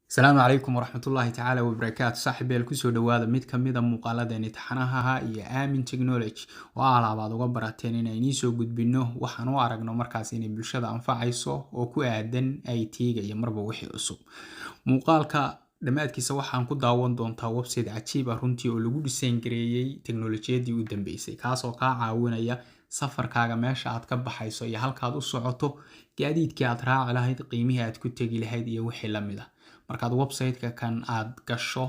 السلام عليكم ورحمة الله تعالى وبركاته صاحب الكسو دوادا ميد كميدا مقالدين تحناها iyo aamin technology waa alaabad uga barateen inay soo gudbino waxaan u aragno markaas inay bulshada anfacayso oo ku aadan IT-ga iyo marba wixii cusub muuqaalka dhamaadkiisa waxaan ku daawan doontaa website cajiib ah runtii oo lagu design gareeyay teknolojiyadii u dambeysay kaas oo ka caawinaya safarkaaga meesha aad ka baxayso iyo halka aad u socoto gaadiidkii aad raaci lahayd qiimihii aad ku tagi lahayd iyo wixii la mid ah markaad website-ka kan aad gasho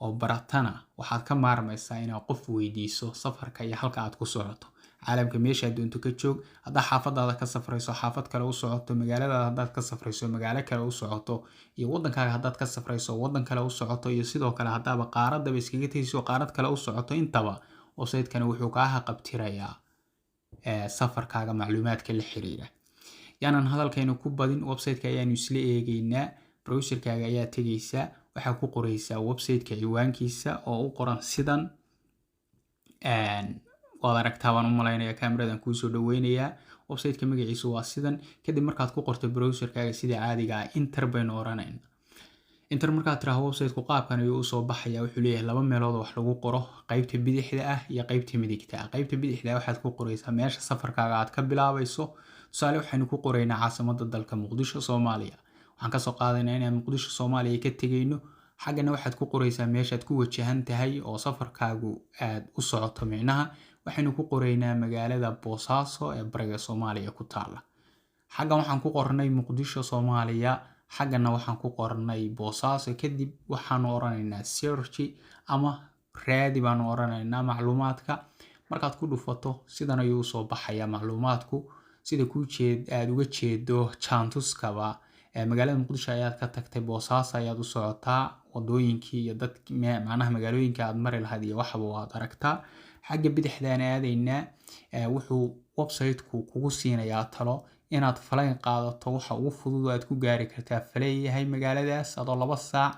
oo baratana waxaad ka maarmaysaa inaad qof weydiiso safarka iyo halka aad ku socoto caalamka meesha doonto ka joog hadda xaafadaada ka safrayso xaafad kale u socoto magaalada haddaad ka safrayso magaalo kale u socoto iyo wadankaaga haddaad ka safrayso wadan kale u socoto iyo sidoo kale hadaba qaaradaba iskaga tageyso qaarad kale u socoto intaba website-kan wuxuu ka qabtirayaa safarkaaga macluumaadka la xiriira yaanan hadalkayna ku badin website-ka ayaanu isla eegaynaa browserkaaga ayaa tagaysa waxa ku qoraysaa website-ka ciwaankiisa oo u qoran sidan waad aragtaa waan u maleynayaa kaamiradan kuu soo dhaweynayaa website-ka magaciisu waa sidan kadib markaad ku qorto browserkaaga sida caadiga ah enter baynu oranayna enter markaad tiraahdo website-ku qaabkan ayuu u soo baxaya wuxuu leeyahay laba meelood oo wax lagu qoro qaybta bidixda ah iyo qaybta midigta ah qaybta bidixda waxaad ku qoraysaa meesha safarkaaga aad ka bilaabayso tusaale waxaynu ku qoraynaa caasimadda dalka Muqdisho Soomaaliya waxaan ka soo qaadaynaa inaan Muqdisho Soomaaliya ka tagayno xagana waxaad ku qoraysaa meeshaad ku wajahan tahay oo safarkaagu aad u socoto micnaha waxaynu ku qoraynaa magaalada Boosaaso ee bariga Soomaaliya ku taala xagan waxaan ku qornay Muqdisho Soomaaliya xagana waxaan ku qornay Boosaaso kadib waxaan oranaynaa search ama raadi baan oranaynaa macluumaadka markaad ku dhufato sidan ayuu soo baxaya macluumaadku sida ku aad uga jeedo chantuskaba magaalada Muqdisho ayaad ka tagtay Boosaaso ayaad u socotaa wadooyinkii iyo dadkii macnaha magaalooyinka aad mari lahayd iyo waxba waad aragtaa xagga bidixdaan aadaynaa wuxuu website-ku kugu siinayaa talo inaad falayn qaadato waxa ugu fudud aad ku gaari kartaa faleeyahay magaaladaas adoo 2 saac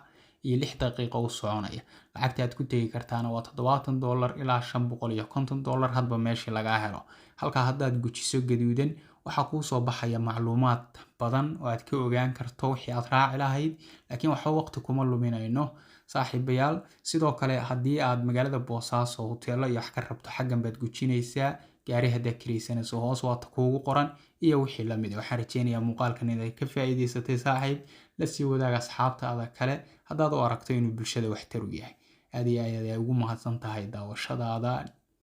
iyo 6 daqiiqo u soconaya lacagta aad ku tagi kartaana waa $70 ilaa $550 hadba meeshii laga helo halka haddaad gujiso gaduudan waxa ku soo baxaya macluumaad badan oo aad ka ogaan karto wixii aad raaci lahayd laakiin waxa waqti kuma luminayno saaxiibayaal sidoo kale haddii aad magaalada Boosaaso hoteelo iyo wax ka rabto xaggan baad gujinaysaa gaari hadda kireysanayso hoos waad kuugu qoran iyo wixii la mid ah waxaan rajeynayaa muuqaalkan inaad ka faa'iideysatay saaxiib la sii wadaag asxaabtaada kale haddaad u aragto inuu bulshada waxtar u yahay aad iyo aad ugu mahadsan tahay daawashadaada